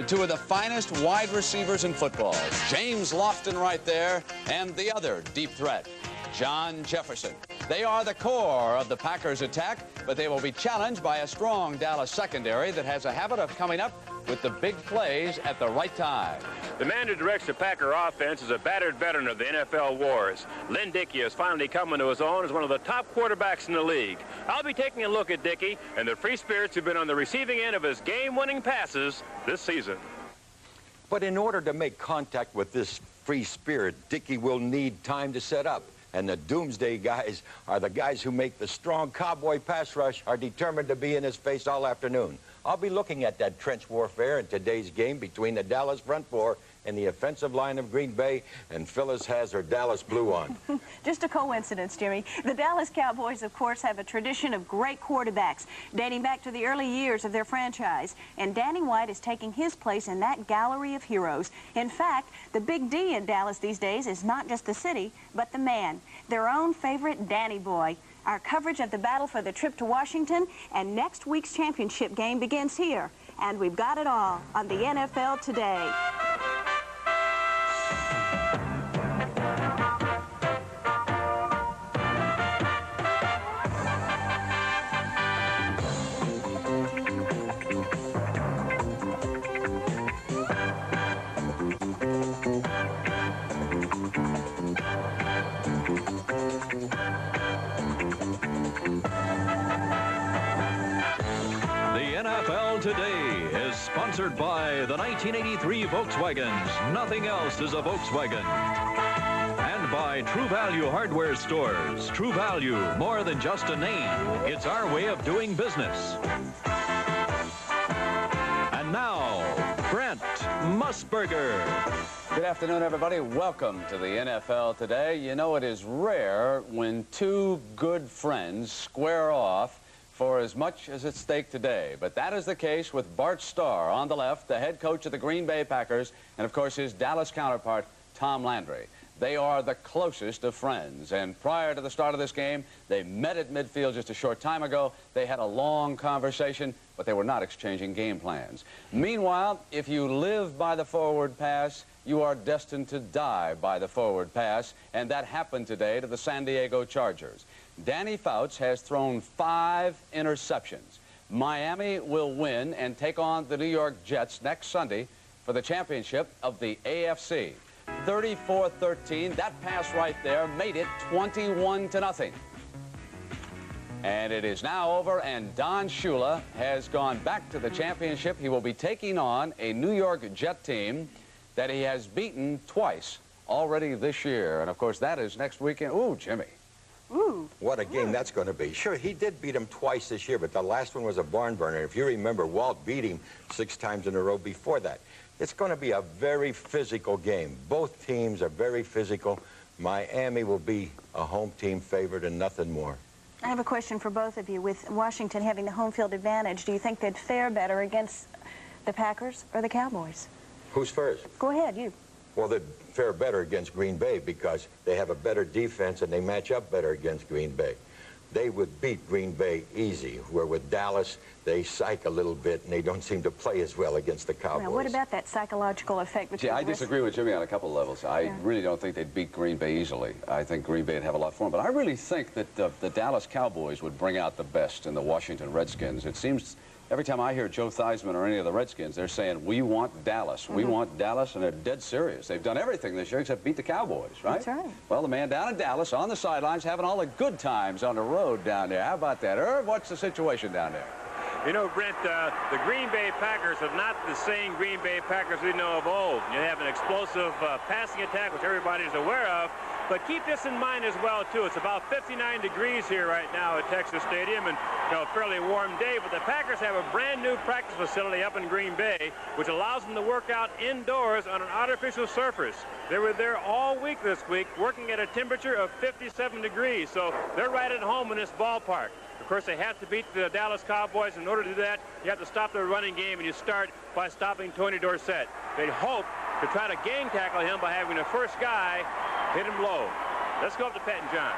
to two of the finest wide receivers in football. James Lofton right there, and the other deep threat, John Jefferson. They are the core of the Packers' attack, but they will be challenged by a strong Dallas secondary that has a habit of coming up with the big plays at the right time. The man who directs the Packer offense is a battered veteran of the NFL wars. Lynn Dickey has finally come into his own as one of the top quarterbacks in the league. I'll be taking a look at Dickey and the Free Spirits who've been on the receiving end of his game-winning passes this season. But in order to make contact with this free spirit, Dickey will need time to set up. And the Doomsday guys are the guys who make the strong Cowboy pass rush, are determined to be in his face all afternoon. I'll be looking at that trench warfare in today's game between the Dallas front four and the offensive line of Green Bay, and Phyllis has her Dallas blue on. Just a coincidence, Jimmy. The Dallas Cowboys, of course, have a tradition of great quarterbacks dating back to the early years of their franchise, and Danny White is taking his place in that gallery of heroes. In fact, the big D in Dallas these days is not just the city, but the man, their own favorite Danny boy. Our coverage of the battle for the trip to Washington and next week's championship game begins here, and we've got it all on the NFL Today. Today is sponsored by the 1983 Volkswagens. Nothing else is a Volkswagen. And by True Value Hardware Stores. True Value, more than just a name. It's our way of doing business. And now, Brent Musburger. Good afternoon, everybody. Welcome to the NFL Today. You know, it is rare when two good friends square off for as much as at stake today. But that is the case with Bart Starr on the left, the head coach of the Green Bay Packers, and of course his Dallas counterpart, Tom Landry. They are the closest of friends, and prior to the start of this game, they met at midfield just a short time ago. They had a long conversation, but they were not exchanging game plans. Meanwhile, if you live by the forward pass, you are destined to die by the forward pass, and that happened today to the San Diego Chargers. Danny Fouts has thrown 5 interceptions. Miami will win and take on the New York Jets next Sunday for the championship of the AFC. 34-13, that pass right there made it 21-0. And it is now over, and Don Shula has gone back to the championship. He will be taking on a New York Jet team that he has beaten twice already this year. And, of course, that is next weekend. Ooh, Jimmy. Ooh. What a game that's going to be. Sure, he did beat him twice this year, but the last one was a barn burner. If you remember, Walt beat him 6 times in a row before that. It's going to be a very physical game. Both teams are very physical. Miami will be a home team favorite and nothing more. I have a question for both of you. With Washington having the home field advantage, do you think they'd fare better against the Packers or the Cowboys? Who's first? Go ahead, you. Well, they'd fare better against Green Bay because they have a better defense and they match up better against Green Bay. They would beat Green Bay easy, where with Dallas, they psych a little bit and they don't seem to play as well against the Cowboys. Now, what about that psychological effect? Gee, I disagree with Jimmy on a couple of levels. I really don't think they'd beat Green Bay easily. I think Green Bay would have a lot for them. But I really think that the Dallas Cowboys would bring out the best in the Washington Redskins. It seems every time I hear Joe Theismann or any of the Redskins, they're saying, we want Dallas. We want Dallas, and they're dead serious. They've done everything this year except beat the Cowboys, right? That's right. Well, the man down in Dallas on the sidelines having all the good times on the road down there. How about that? Irv, what's the situation down there? You know, Brent, the Green Bay Packers are not the same Green Bay Packers we know of old. You have an explosive passing attack, which everybody's aware of. But keep this in mind as well, too. It's about 59 degrees here right now at Texas Stadium, and a fairly warm day. But the Packers have a brand-new practice facility up in Green Bay, which allows them to work out indoors on an artificial surface. They were there all week this week, working at a temperature of 57 degrees. So they're right at home in this ballpark. Of course, they have to beat the Dallas Cowboys. In order to do that, you have to stop their running game, and you start by stopping Tony Dorsett. They hope to try to gang tackle him by having the first guy hit him low. Let's go up to Pat and John.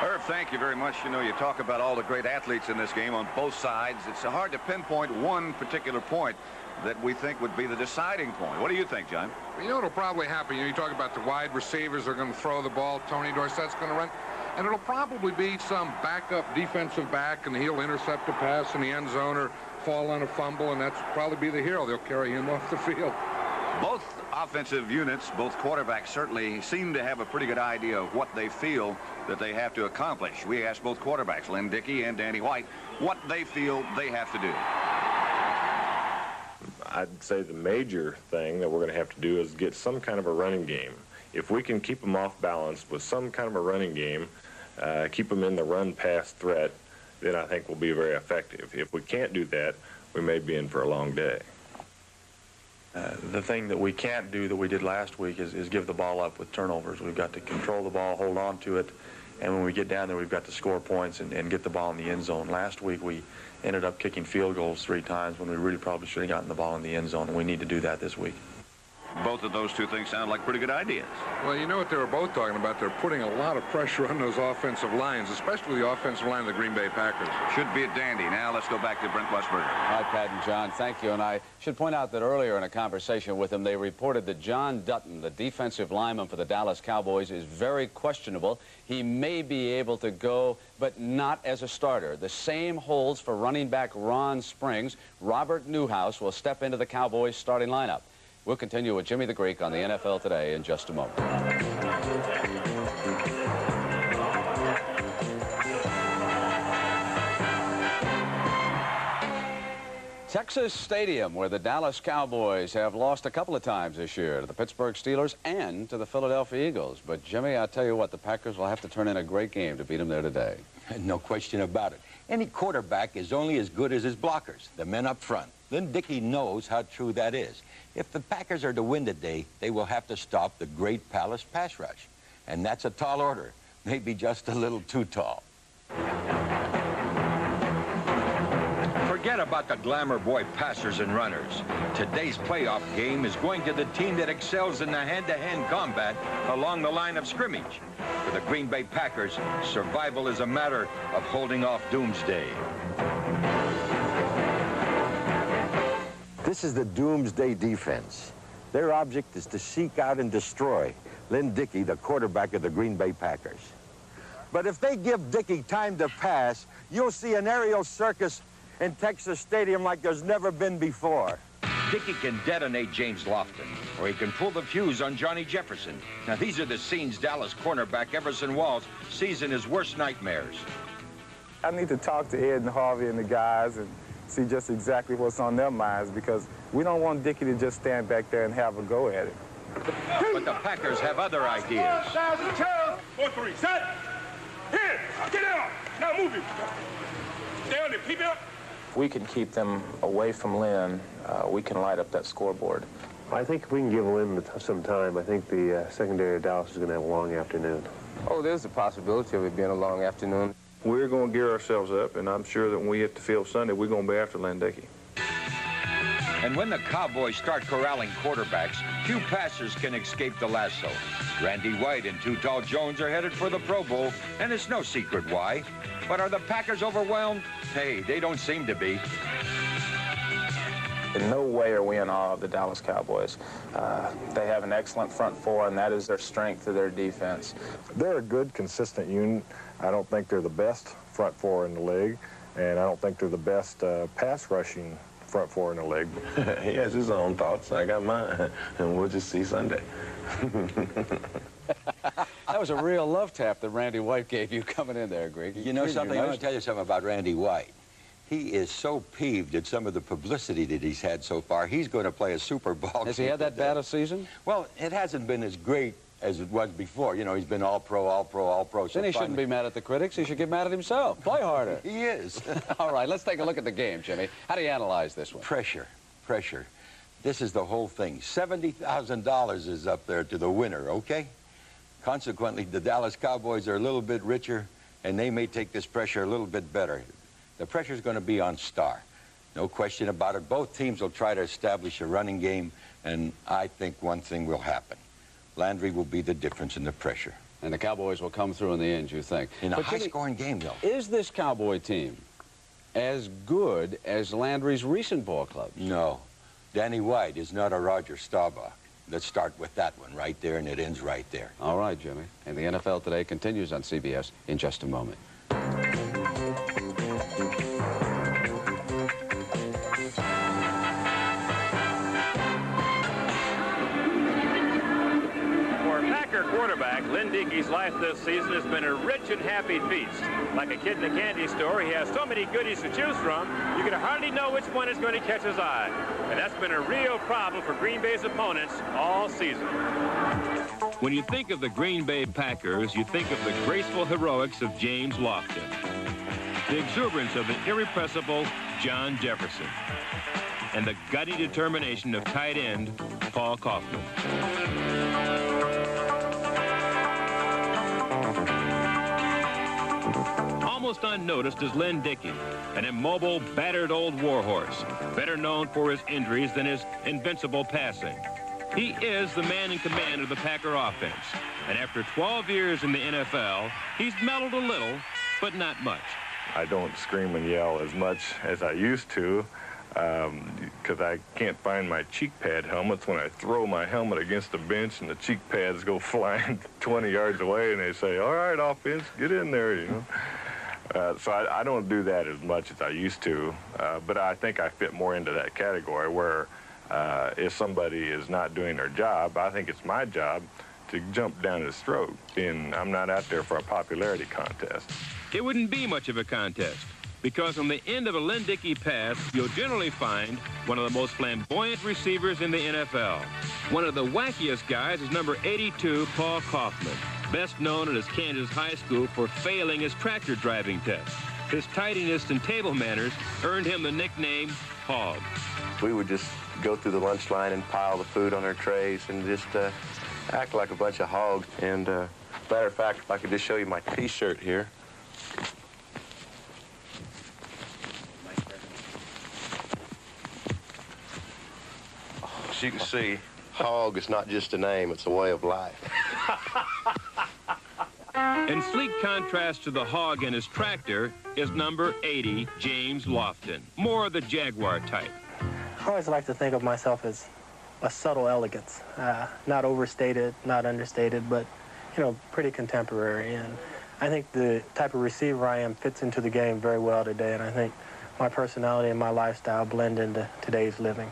Irv, thank you very much. You know, you talk about all the great athletes in this game on both sides. It's hard to pinpoint one particular point that we think would be the deciding point. What do you think, John? Well, you know what'll probably happen? You talk about the wide receivers are going to throw the ball. Tony Dorsett's going to run. And it'll probably be some backup defensive back, and he'll intercept a pass in the end zone or fall on a fumble, and that's probably be the hero. They'll carry him off the field. Both offensive units, both quarterbacks, certainly seem to have a pretty good idea of what they feel that they have to accomplish. We asked both quarterbacks, Lynn Dickey and Danny White, what they feel they have to do. I'd say the major thing that we're going to have to do is get some kind of a running game. If we can keep them off balance with some kind of a running game, keep them in the run-pass threat, then I think we'll be very effective. If we can't do that, we may be in for a long day. The thing that we can't do that we did last week is give the ball up with turnovers. We've got to control the ball, hold on to it, and when we get down there, we've got to score points and get the ball in the end zone. Last week, we ended up kicking field goals 3 times when we really probably should have gotten the ball in the end zone, and we need to do that this week. Both of those two things sound like pretty good ideas. Well, you know what they were both talking about? They're putting a lot of pressure on those offensive lines, especially the offensive line of the Green Bay Packers. Should be a dandy. Now let's go back to Brent Westberger. Hi, Pat and John. Thank you. And I should point out that earlier in a conversation with him, they reported that John Dutton, the defensive lineman for the Dallas Cowboys, is very questionable. He may be able to go, but not as a starter. The same holds for running back Ron Springs. Robert Newhouse will step into the Cowboys starting lineup. We'll continue with Jimmy the Greek on the NFL Today in just a moment. Texas Stadium, where the Dallas Cowboys have lost a couple of times this year to the Pittsburgh Steelers and to the Philadelphia Eagles. But, Jimmy, I'll tell you what, the Packers will have to turn in a great game to beat them there today. No question about it. Any quarterback is only as good as his blockers, the men up front. Lynn Dickey knows how true that is. If the Packers are to win today, they will have to stop the great Palace pass rush. And that's a tall order, maybe just a little too tall. Forget about the glamour boy passers and runners. Today's playoff game is going to the team that excels in the hand-to-hand combat along the line of scrimmage. For the Green Bay Packers, survival is a matter of holding off doomsday. This is the doomsday defense. Their object is to seek out and destroy Lynn Dickey, the quarterback of the Green Bay Packers. But if they give Dickey time to pass, you'll see an aerial circus in Texas Stadium like there's never been before. Dickey can detonate James Lofton, or he can pull the fuse on Johnny Jefferson. Now, these are the scenes Dallas cornerback Everson Walls sees in his worst nightmares. I need to talk to Ed and Harvey and the guys and see just exactly what's on their minds, because we don't want Dickey to just stand back there and have a go at it. But the Packers have other ideas. 4-3, set. Here, get out. Now move it. Stay on it, keep it up. If we can keep them away from Lynn, we can light up that scoreboard. I think if we can give Lynn some time, I think the secondary of Dallas is going to have a long afternoon. Oh, there's a possibility of it being a long afternoon. We're going to gear ourselves up, and I'm sure that when we hit the field Sunday, we're going to be after Lynn Dickey. And when the Cowboys start corralling quarterbacks, few passers can escape the lasso. Randy White and Too Tall Jones are headed for the Pro Bowl, and it's no secret why. But are the Packers overwhelmed? Hey, they don't seem to be. In no way are we in awe of the Dallas Cowboys. They have an excellent front four, and that is their strength to their defense. They're a good, consistent unit. I don't think they're the best front four in the league, and I don't think they're the best pass rushing front four in the league. He has his own thoughts. I got mine, and we'll just see Sunday. That was a real love tap that Randy White gave you coming in there, Greg. You know something? I want to tell you something about Randy White. He is so peeved at some of the publicity that he's had so far. He's going to play a Super Bowl. Has he had that bad a season? Well, it hasn't been as great as it was before. You know, he's been all-pro, all-pro, all-pro. Then he shouldn't be mad at the critics. He should get mad at himself. Play harder. He is. All right, let's take a look at the game, Jimmy. How do you analyze this one? Pressure. This is the whole thing. $70,000 is up there to the winner, okay? Consequently, the Dallas Cowboys are a little bit richer, and they may take this pressure a little bit better. The pressure's going to be on Starr. No question about it. Both teams will try to establish a running game, and I think one thing will happen. Landry will be the difference in the pressure. And the Cowboys will come through in the end, you think? In a But Jimmy, high-scoring game, though. is this Cowboy team as good as Landry's recent ball clubs? No. Danny White is not a Roger Staubach. Let's start with that one right there, and it ends right there. All right, Jimmy. And the NFL Today continues on CBS in just a moment. Quarterback, Lynn Dickey's life this season has been a rich and happy feast. Like a kid in a candy store, he has so many goodies to choose from, you can hardly know which one is going to catch his eye. And that's been a real problem for Green Bay's opponents all season. When you think of the Green Bay Packers, you think of the graceful heroics of James Lofton, the exuberance of the irrepressible John Jefferson, and the gutty determination of tight end Paul Kaufman. Almost unnoticed is Lynn Dickey, an immobile, battered old warhorse, better known for his injuries than his invincible passing. He is the man in command of the Packer offense, and after 12 years in the NFL, he's mellowed a little, but not much. I don't scream and yell as much as I used to because I can't find my cheek pad helmets. When I throw my helmet against the bench and the cheek pads go flying 20 yards away and they say, all right, offense, get in there, you know. So I don't do that as much as I used to, but I think I fit more into that category where if somebody is not doing their job, I think it's my job to jump down his throat, and I'm not out there for a popularity contest. It wouldn't be much of a contest, because on the end of a Lynn Dickey pass, you'll generally find one of the most flamboyant receivers in the NFL. One of the wackiest guys is number 82, Paul Kaufman, best known at his Kansas high school for failing his tractor driving test. His tidiness and table manners earned him the nickname Hog. We would just go through the lunch line and pile the food on our trays and just act like a bunch of hogs. And matter of fact, if I could just show you my T-shirt here. As you can see, hog is not just a name, it's a way of life. In sleek contrast to the hog and his tractor is number 80, James Lofton, more of the Jaguar type. I always like to think of myself as a subtle elegance, not overstated, not understated, but, you know, pretty contemporary. And I think the type of receiver I am fits into the game very well today, and I think my personality and my lifestyle blend into today's living.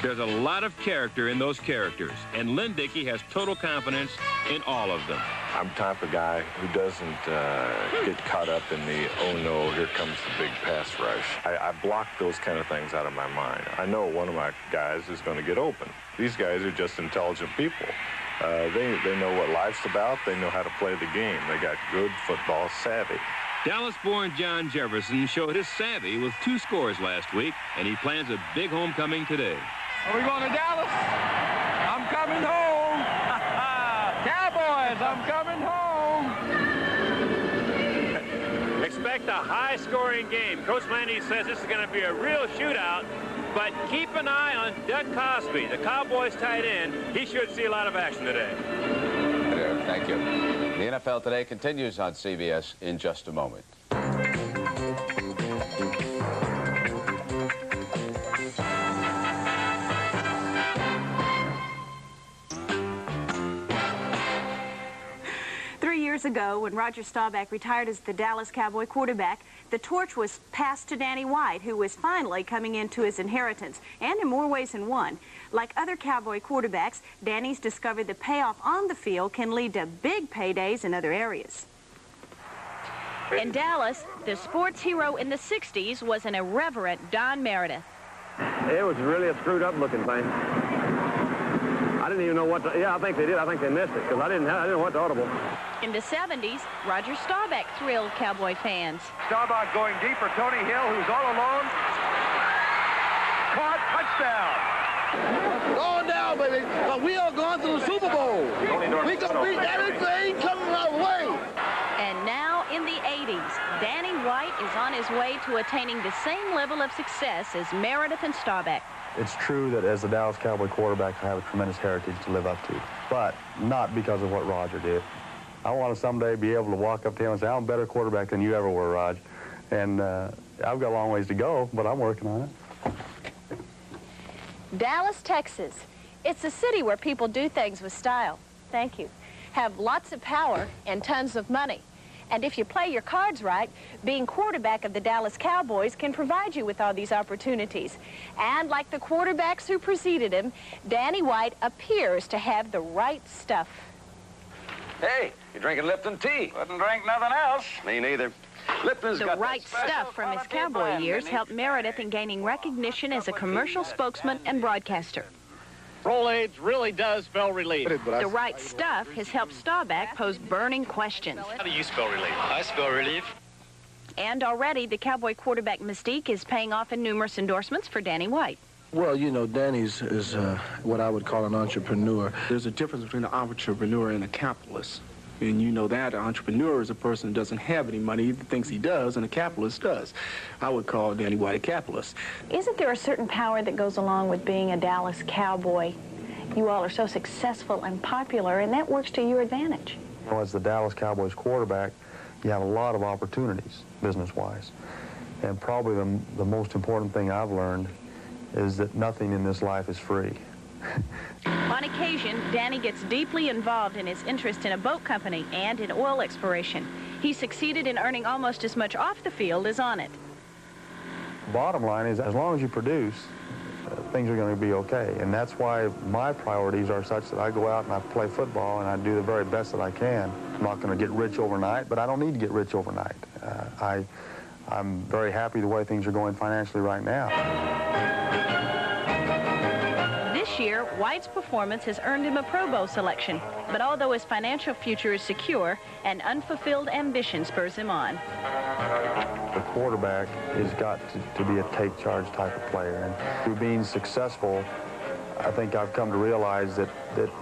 There's a lot of character in those characters, and Lynn Dickey has total confidence in all of them. I'm the type of guy who doesn't get caught up in the, oh no, here comes the big pass rush. I block those kind of things out of my mind. I know one of my guys is going to get open. These guys are just intelligent people. They know what life's about. They know how to play the game. They got good football savvy. Dallas-born John Jefferson showed his savvy with 2 scores last week, and he plans a big homecoming today. Are we going to Dallas? I'm coming home. Cowboys, I'm coming home. Expect a high-scoring game. Coach Landy says this is going to be a real shootout, but keep an eye on Doug Cosby, the Cowboys tight end. He should see a lot of action today. Thank you. The NFL Today continues on CBS in just a moment. 3 years ago, when Roger Staubach retired as the Dallas Cowboy quarterback, the torch was passed to Danny White, who was finally coming into his inheritance, and in more ways than one. Like other Cowboy quarterbacks, Danny's discovered the payoff on the field can lead to big paydays in other areas. In Dallas, the sports hero in the 60s was an irreverent Don Meredith. It was really a screwed-up looking thing. I didn't even know what to... Yeah, I think they did. I think they missed it, because I didn't know what to audible. In the 70s, Roger Staubach thrilled Cowboy fans. Staubach going deep for Tony Hill, who's all alone. Caught, touchdown. Going down, baby. We are going to the Super Bowl. We can beat anything coming our way. And now, in the 80s, Danny White is on his way to attaining the same level of success as Meredith and Staubach. It's true that as the Dallas Cowboy quarterback, I have a tremendous heritage to live up to, but not because of what Roger did. I want to someday be able to walk up to him and say, I'm a better quarterback than you ever were, Raj. And I've got a long ways to go, but I'm working on it. Dallas, Texas. It's a city where people do things with style. Thank you. Have lots of power and tons of money. And if you play your cards right, being quarterback of the Dallas Cowboys can provide you with all these opportunities. And like the quarterbacks who preceded him, Danny White appears to have the right stuff. Hey, you drinking Lipton tea? Wouldn't drink nothing else. Me neither. Lipton's The got right that special stuff from his quality Cowboy blend, years Minnie. helped Meredith in gaining recognition as a commercial spokesman and broadcaster. Rolaids really does spell relief. The right stuff has helped Staubach pose burning questions. How do you spell relief? I spell relief. And already, the Cowboy quarterback mystique is paying off in numerous endorsements for Danny White. Well, you know, Danny's is what I would call an entrepreneur. There's a difference between an entrepreneur and a capitalist. And you know that an entrepreneur is a person who doesn't have any money, he thinks he does, and a capitalist does. I would call Danny White a capitalist. Isn't there a certain power that goes along with being a Dallas Cowboy? You all are so successful and popular, and that works to your advantage. You know, as the Dallas Cowboys quarterback, you have a lot of opportunities, business-wise. And probably the most important thing I've learned is that nothing in this life is free. On occasion, Danny gets deeply involved in his interest in a boat company and in oil exploration. He succeeded in earning almost as much off the field as on it. Bottom line is, as long as you produce, things are going to be okay. And that's why my priorities are such that I go out and I play football and I do the very best that I can. I'm not going to get rich overnight, but I don't need to get rich overnight. I'm very happy the way things are going financially right now. This year, White's performance has earned him a Pro Bowl selection. But although his financial future is secure, an unfulfilled ambition spurs him on. The quarterback has got to be a take-charge type of player. And through being successful, I think I've come to realize that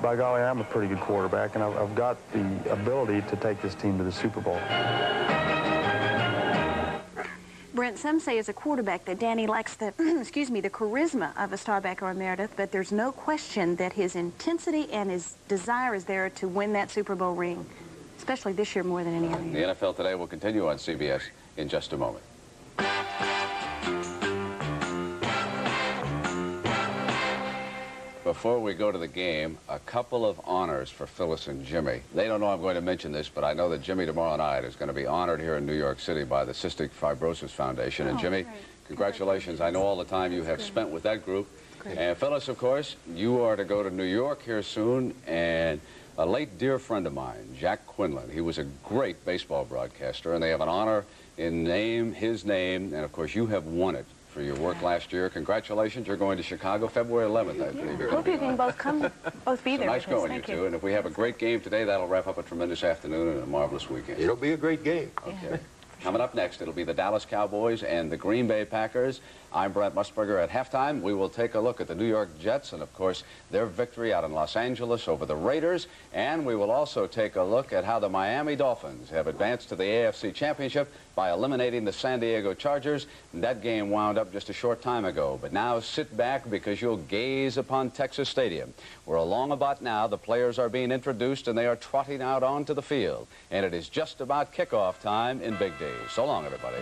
by golly, I'm a pretty good quarterback, and I've got the ability to take this team to the Super Bowl. Brent, some say as a quarterback that Danny lacks the, excuse me, the charisma of a Staubach or a Meredith, but there's no question that his intensity and his desire is there to win that Super Bowl ring, especially this year more than any other year. The NFL Today will continue on CBS in just a moment. Before we go to the game, a couple of honors for Phyllis and Jimmy. They don't know I'm going to mention this, but I know that Jimmy tomorrow night is going to be honored here in New York City by the Cystic Fibrosis Foundation. And Jimmy, congratulations. I know all the time you have spent with that group. And Phyllis, of course, you are to go to New York here soon, and a late dear friend of mine, Jack Quinlan, he was a great baseball broadcaster, and they have an honor in his name, and of course you have won it for your work last year. Congratulations. You're going to Chicago February 11th, I believe. Hope you can both be there. Nice going, you two. And if we have a great game today, that'll wrap up a tremendous afternoon and a marvelous weekend. It'll be a great game. Okay. Coming up next, it'll be the Dallas Cowboys and the Green Bay Packers. I'm Brent Musburger. At halftime, we will take a look at the New York Jets and, of course, their victory out in Los Angeles over the Raiders. And we will also take a look at how the Miami Dolphins have advanced to the AFC Championship by eliminating the San Diego Chargers. And that game wound up just a short time ago. But now sit back because you'll gaze upon Texas Stadium, where along about now the players are being introduced and they are trotting out onto the field. And it is just about kickoff time in Big D. So long, everybody.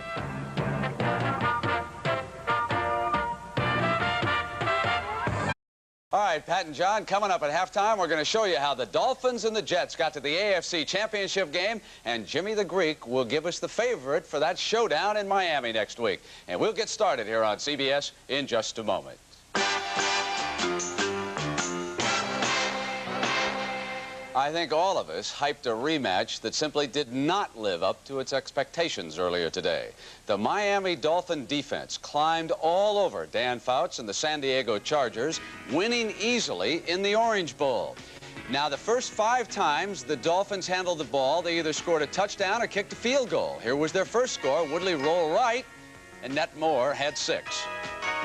All right, Pat and John, coming up at halftime, we're going to show you how the Dolphins and the Jets got to the AFC Championship game, and Jimmy the Greek will give us the favorite for that showdown in Miami next week. And we'll get started here on CBS in just a moment. I think all of us hyped a rematch that simply did not live up to its expectations earlier today. The Miami Dolphin defense climbed all over Dan Fouts and the San Diego Chargers, winning easily in the Orange Bowl. Now, the first 5 times the Dolphins handled the ball, they either scored a touchdown or kicked a field goal. Here was their first score. Woodley rolled right, and Nett Moore had 6.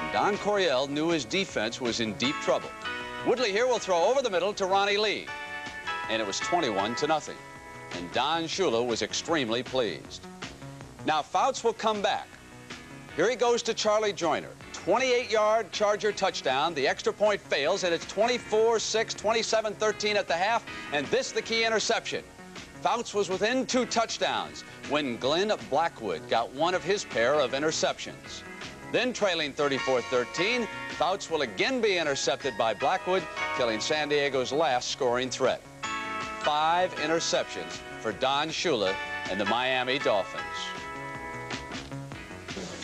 And Don Coryell knew his defense was in deep trouble. Woodley here will throw over the middle to Ronnie Lee. And it was 21-0. And Don Shula was extremely pleased. Now, Fouts will come back. Here he goes to Charlie Joyner. 28-yard Charger touchdown. The extra point fails, and it's 24-6, 27-13 at the half. And this the key interception. Fouts was within 2 touchdowns when Glenn Blackwood got one of his pair of interceptions. Then trailing 34-13, Fouts will again be intercepted by Blackwood, killing San Diego's last scoring threat. 5 interceptions for Don Shula and the Miami Dolphins.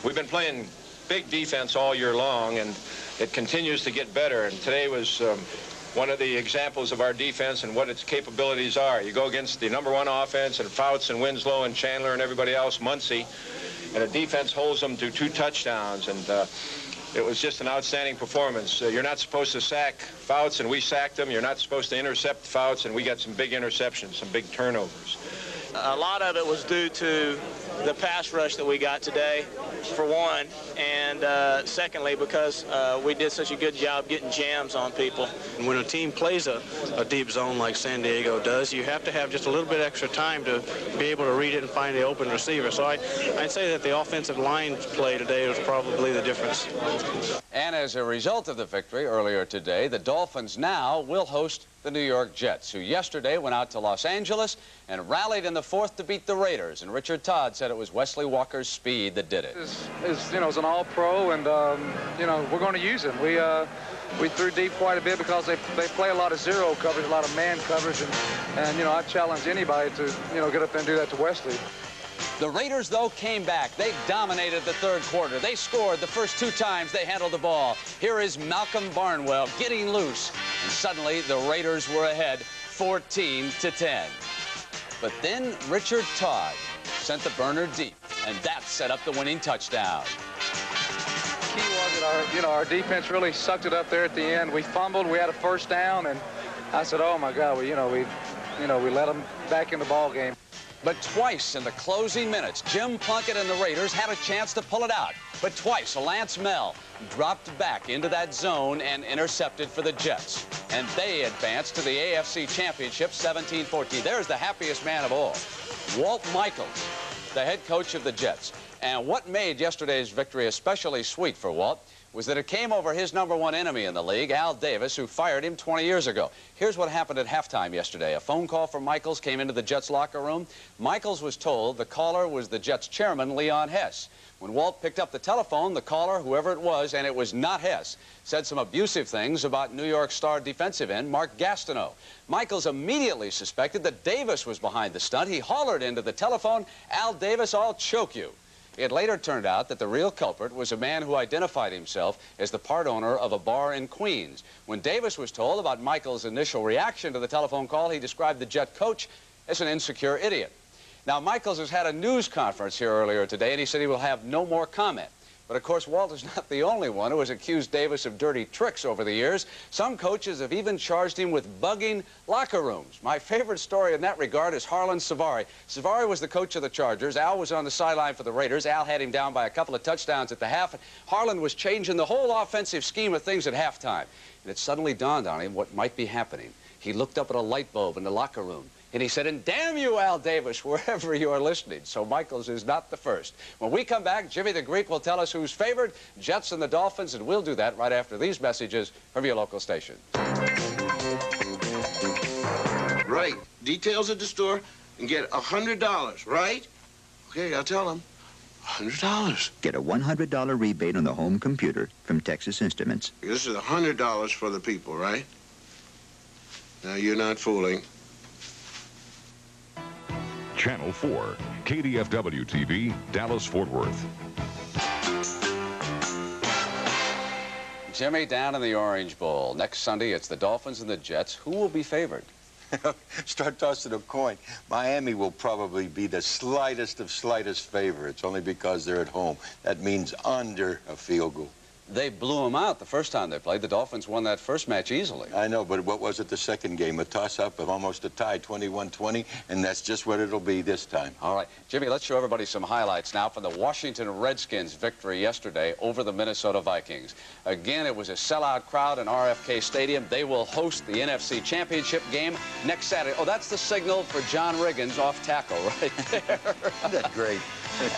We've been playing big defense all year long, and it continues to get better. And today was one of the examples of our defense and what its capabilities are. You go against the #1 offense and Fouts and Winslow and Chandler and everybody else, Muncie, and the defense holds them to 2 touchdowns. And it was just an outstanding performance. You're not supposed to sack Fouts, and we sacked them. You're not supposed to intercept Fouts, and we got some big interceptions, some big turnovers. A lot of it was due to the pass rush that we got today, for one, and secondly, because we did such a good job getting jams on people. And when a team plays a deep zone like San Diego does, you have to have just a little bit extra time to be able to read it and find the open receiver. So I'd say that the offensive line play today was probably the difference. And as a result of the victory earlier today, the Dolphins now will host the New York Jets, who yesterday went out to Los Angeles and rallied in the 4th to beat the Raiders. And Richard Todd said it was Wesley Walker's speed that did it. You know, is an all-pro, and you know, we're going to use him. We threw deep quite a bit because they play a lot of zero coverage, a lot of man coverage, and you know, I challenge anybody to, you know, get up there and do that to Wesley. The Raiders, though, came back. They dominated the 3rd quarter. They scored the first 2 times they handled the ball. Here is Malcolm Barnwell getting loose. And suddenly, the Raiders were ahead 14-10. But then Richard Todd sent the burner deep, and that set up the winning touchdown. Key was that our defense really sucked it up there at the end. We fumbled. We had a 1st down, and I said, "Oh my God, we let them back in the ball game." But twice in the closing minutes, Jim Plunkett and the Raiders had a chance to pull it out. But twice, Lance Mel dropped back into that zone and intercepted for the Jets. And they advanced to the AFC Championship 17-14. There's the happiest man of all, Walt Michaels, the head coach of the Jets. And what made yesterday's victory especially sweet for Walt was that it came over his #1 enemy in the league, Al Davis, who fired him 20 years ago. Here's what happened at halftime yesterday. A phone call from Michaels came into the Jets locker room. Michaels was told the caller was the Jets chairman, Leon Hess. When Walt picked up the telephone, the caller, whoever it was, and it was not Hess, said some abusive things about New York Star defensive end Mark Gastineau. Michaels immediately suspected that Davis was behind the stunt. He hollered into the telephone, "Al Davis, I'll choke you." It later turned out that the real culprit was a man who identified himself as the part owner of a bar in Queens. When Davis was told about Michaels' initial reaction to the telephone call, he described the Jet coach as an insecure idiot. Now, Michaels has had a news conference here earlier today, and he said he will have no more comment. But, of course, Walt is not the only one who has accused Davis of dirty tricks over the years. Some coaches have even charged him with bugging locker rooms. My favorite story in that regard is Harlan Savari. Savari was the coach of the Chargers. Al was on the sideline for the Raiders. Al had him down by a couple of touchdowns at the half. Harlan was changing the whole offensive scheme of things at halftime. And it suddenly dawned on him what might be happening. He looked up at a light bulb in the locker room. And he said, "And damn you, Al Davis, wherever you are listening." So Michaels is not the first. When we come back, Jimmy the Greek will tell us who's favored, Jets and the Dolphins, and we'll do that right after these messages from your local station. Right. Details at the store and get $100, right? Okay, I'll tell them. $100. Get a $100 rebate on the home computer from Texas Instruments. This is $100 for the people, right? Now, you're not fooling. Channel 4, KDFW-TV, Dallas-Fort Worth. Jimmy, down in the Orange Bowl. Next Sunday, it's the Dolphins and the Jets. Who will be favored? Start tossing a coin. Miami will probably be the slightest of slightest favorites, only because they're at home. That means under a field goal. They blew them out the first time they played. The Dolphins won that first match easily. I know, but what was it the second game? A toss-up of almost a tie, 21-20, and that's just what it'll be this time. All right. Jimmy, let's show everybody some highlights now from the Washington Redskins' victory yesterday over the Minnesota Vikings. Again, it was a sellout crowd in RFK Stadium. They will host the NFC Championship game next Saturday. Oh, that's the signal for John Riggins off tackle right there. Isn't that great?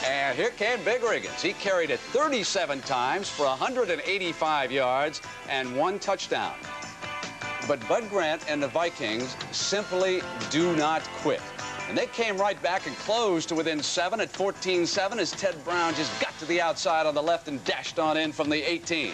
And here came Big Riggins. He carried it 37 times for 185 yards and 1 touchdown. But Bud Grant and the Vikings simply do not quit. And they came right back and closed to within 7 at 14-7 as Ted Brown just got to the outside on the left and dashed on in from the 18.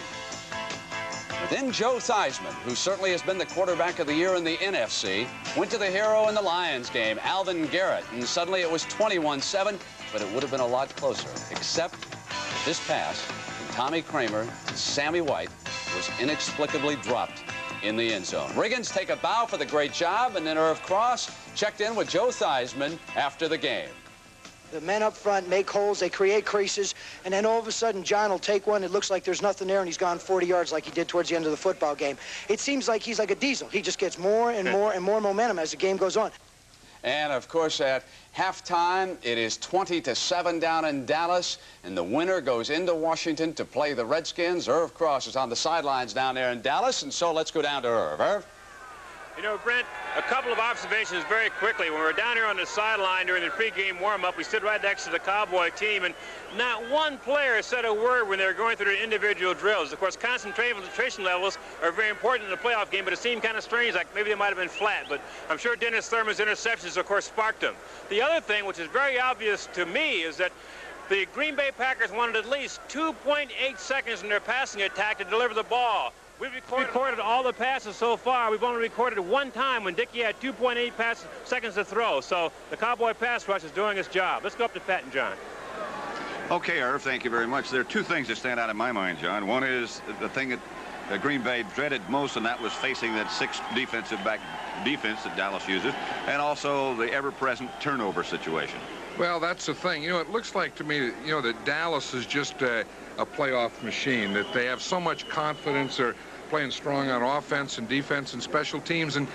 But then Joe Theismann, who certainly has been the quarterback of the year in the NFC, went to the hero in the Lions game, Alvin Garrett, and suddenly it was 21-7, but it would have been a lot closer, except this pass from Tommy Kramer to Sammy White was inexplicably dropped in the end zone. Riggins take a bow for the great job, and then Irv Cross checked in with Joe Theismann after the game. The men up front make holes, they create creases, and then all of a sudden John will take one, it looks like there's nothing there, and he's gone 40 yards like he did towards the end of the football game. It seems like he's like a diesel. He just gets more and more and more momentum as the game goes on. And, of course, at halftime, it is 20-7 down in Dallas, and the winner goes into Washington to play the Redskins. Irv Cross is on the sidelines down there in Dallas, and so let's go down to Irv. Irv? You know, Brent, a couple of observations very quickly. When we were down here on the sideline during the pregame warm-up, we stood right next to the Cowboy team, and not one player said a word when they were going through their individual drills. Of course, concentration levels are very important in the playoff game, but it seemed kind of strange, like maybe they might have been flat. But I'm sure Dennis Thurman's interceptions, of course, sparked them. The other thing, which is very obvious to me, is that the Green Bay Packers wanted at least 2.8 seconds in their passing attack to deliver the ball. We've recorded all the passes so far. We've only recorded one time when Dickey had 2.8 seconds to throw. So the Cowboy pass rush is doing its job. Let's go up to Pat and John. Okay, Irv, thank you very much. There are two things that stand out in my mind, John. One is the thing that Green Bay dreaded most, and that was facing that 6 defensive back defense that Dallas uses, and also the ever-present turnover situation. Well, that's the thing. You know, it looks like to me, you know, that Dallas is just a playoff machine, that they have so much confidence. They're playing strong on offense and defense and special teams. And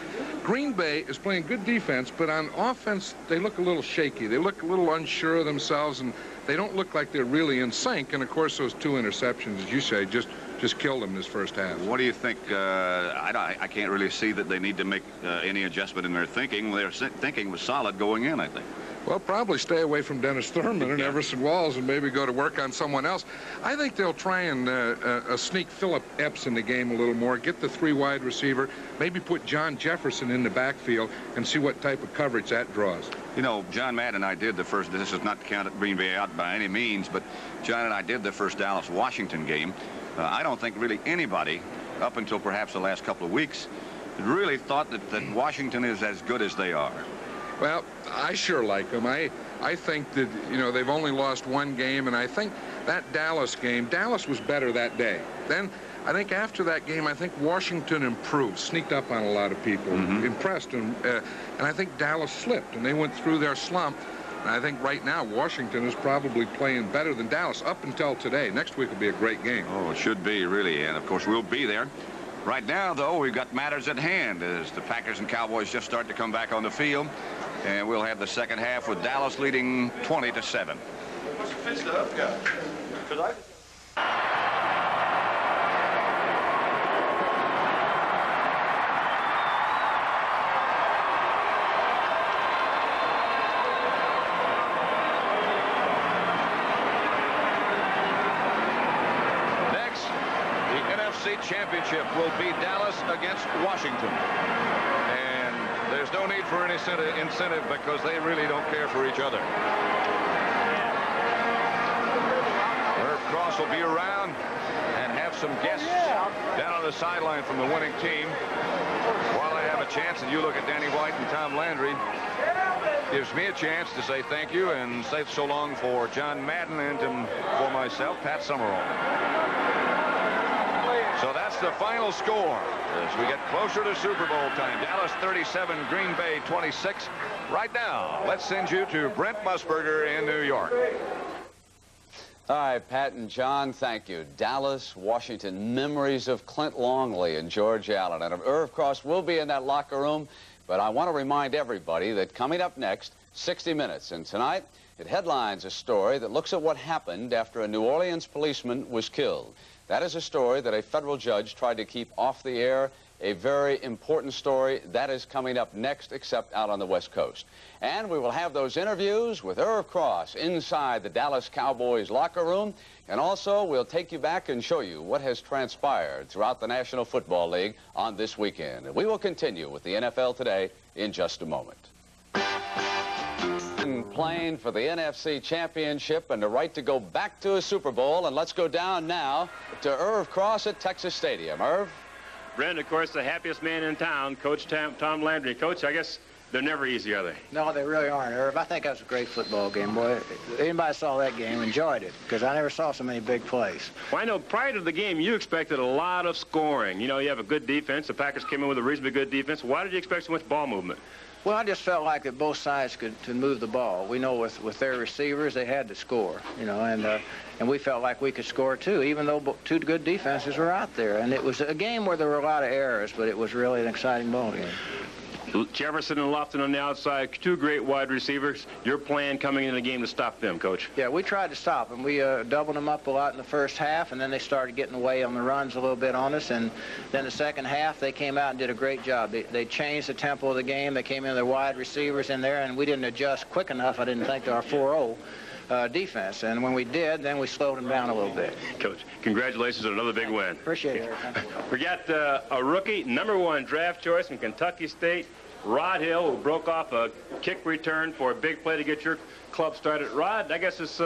Green Bay is playing good defense, but on offense, they look a little shaky. They look a little unsure of themselves, and they don't look like they're really in sync. And, of course, those 2 interceptions, as you say, just killed them this first half. What do you think? I can't really see that they need to make any adjustment in their thinking. Their thinking was solid going in, I think. Well, probably stay away from Dennis Thurman and Everson Walls and maybe go to work on someone else. I think they'll try and sneak Philip Epps in the game a little more, get the 3 wide receiver, maybe put John Jefferson in the backfield and see what type of coverage that draws. You know, John Madden and I did the first, this is not to count Green Bay out by any means, but John and I did the first Dallas-Washington game. I don't think really anybody, up until perhaps the last couple of weeks, really thought that Washington is as good as they are. Well, I sure like them. I think that, you know, they've only lost 1 game, and I think that Dallas game, Dallas was better that day. Then I think after that game, I think Washington improved, sneaked up on a lot of people, impressed them, and I think Dallas slipped, and they went through their slump. And I think right now Washington is probably playing better than Dallas up until today. Next week will be a great game. Oh, it should be, really, and of course we'll be there. Right now, though, we've got matters at hand as the Packers and Cowboys just start to come back on the field. And we'll have the second half with Dallas leading 20-7. Next, the NFC Championship will be Dallas against Washington. There's no need for any incentive because they really don't care for each other. Irv Cross will be around and have some guests down on the sideline from the winning team. While I have a chance, and you look at Danny White and Tom Landry, gives me a chance to say thank you and say so long for John Madden and for myself, Pat Summerall. So that's the final score as we get closer to Super Bowl time. Dallas 37, Green Bay 26. Right now, let's send you to Brent Musburger in New York. All right, Pat and John, thank you. Dallas, Washington, memories of Clint Longley and George Allen. And Irv Cross will be in that locker room, but I want to remind everybody that coming up next, 60 Minutes. And tonight, it headlines a story that looks at what happened after a New Orleans policeman was killed. That is a story that a federal judge tried to keep off the air, a very important story. That is coming up next, except out on the West Coast. And we will have those interviews with Irv Cross inside the Dallas Cowboys locker room. And also, we'll take you back and show you what has transpired throughout the National Football League on this weekend. And we will continue with the NFL Today in just a moment. playing for the NFC Championship and the right to go back to a Super Bowl. And let's go down now to Irv Cross at Texas Stadium. Irv? Brent, of course, the happiest man in town, Coach Tom Landry. Coach, I guess they're never easy, are they? No, they really aren't, Irv. I think that was a great football game, boy. Anybody saw that game enjoyed it, because I never saw so many big plays. Well, I know prior to the game, you expected a lot of scoring. You know, you have a good defense. The Packers came in with a reasonably good defense. Why did you expect so much ball movement? Well, I just felt like that both sides could move the ball. We know with their receivers, they had to score, you know, and we felt like we could score too, even though two good defenses were out there. And it was a game where there were a lot of errors, but it was really an exciting ball game. Jefferson and Lofton on the outside, two great wide receivers. Your plan coming into the game to stop them, Coach? Yeah, we tried to stop them. We doubled them up a lot in the first half, and then they started getting away on the runs a little bit on us. And then the second half, they came out and did a great job. They changed the tempo of the game. They came in their wide receivers in there, and we didn't adjust quick enough, I didn't think, to our 4-0. Defense, and when we did, then we slowed them down a little bit. Coach, congratulations on another big win. Appreciate it. We got a rookie, #1 draft choice from Kentucky State, Rod Hill, who broke off a kick return for a big play to get your club started. Rod, I guess it's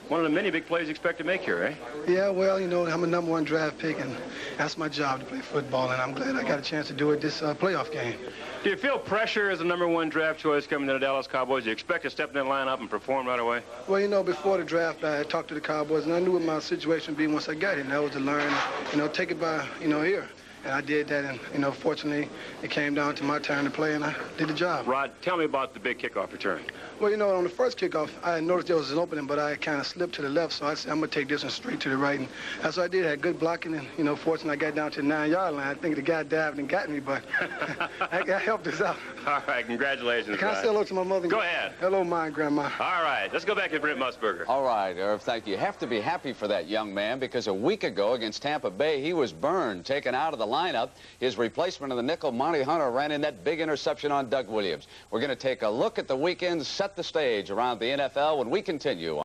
one of the many big plays you expect to make here, eh? Yeah, well, you know, I'm a #1 draft pick, and that's my job to play football, and I'm glad I got a chance to do it this playoff game. Do you feel pressure as a #1 draft choice coming to the Dallas Cowboys? Do you expect to step in that lineup and perform right away? Well, you know, before the draft, I talked to the Cowboys, and I knew what my situation would be once I got here, and that was to learn, you know, take it by, you know, ear. And I did that, and, you know, fortunately, it came down to my turn to play, and I did the job. Rod, tell me about the big kickoff return. Well, you know, on the first kickoff, I noticed there was an opening, but I kind of slipped to the left, so I said, I'm going to take this one straight to the right. And that's what I did. I had good blocking, and, you know, fortunately, I got down to the 9-yard line. I think the guy dived and got me, but that helped us out. All right, congratulations, Can I say hello to my mother? Go ahead. Hello, my grandma. All right, let's go back to Brent Musburger. All right, Irv, thank you. You have to be happy for that young man, because a week ago against Tampa Bay, he was burned, taken out of the lineup. His replacement in the nickel, Monty Hunter, ran in that big interception on Doug Williams. We're going to take a look at the weekend, set the stage around the NFL when we continue.